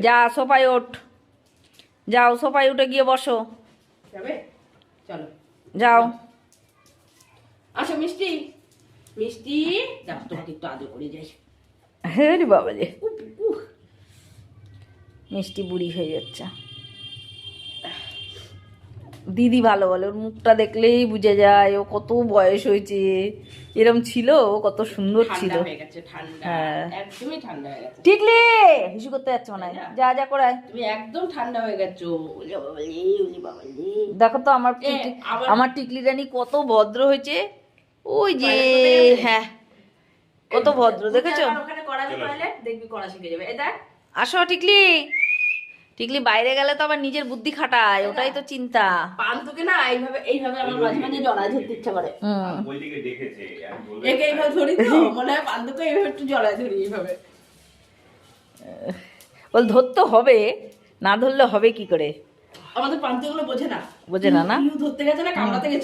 যা সোফায় ওঠ, যাও সোফায় উঠে গিয়ে বসো, যাবে? চলো যাও। আসো মিষ্টি, মিষ্টি যাও, তোমাকে একটু আদর করে যাই। হ্যাঁ রে বাবা রে, মিষ্টি বুড়ি হয়ে যাচ্ছে। দিদি ভালো বলে, ওর মুখটা দেখলেই বুঝে যায় ও কত বয়স হয়েছে। এরম ছিল, ও কত সুন্দর ছিল। ঠান্ডা হয়ে গেছে, ঠান্ডা, হ্যাঁ একদমই ঠান্ডা হয়ে গেছে। টিকলি হিসু করতে যাচ্ছে মনে হয়, যা যা করে। তুমি একদম ঠান্ডা হয়ে গেছো। ওলে বাবা রে, ওলে বাবা রে। দেখো তো আমার আবার আমার টিকলি রানী কত ভদ্র হয়েছে। ওই যে হ্যাঁ, কত ভদ্র দেখেছো। ওখানে করা যে টয়লেট, দেখবি করা শিখে যাবে। এই দেখ, আসো টিকলি, টিকলি বাইরে গেলে তো আবার নিজের বুদ্ধি খাটায়, ওটাই তো চিন্তা। পান্তুকে না এইভাবে এইভাবে আমার মাঝে মাঝে জড়ায় ধরতে ইচ্ছা করে। ওইদিকে দেখেছে, আমি বলবো একে এইভাবে ধরি তো, মনে হয় পান্তুকে এইভাবে একটু জড়ায় ধরি এইভাবে। বল ধরতে হবে, না ধরলে হবে কি করে। আমাদের পান্তুগুলো বোঝে না, বোঝে না না। ধরতে গেছে না, কামড়াতে গেছে।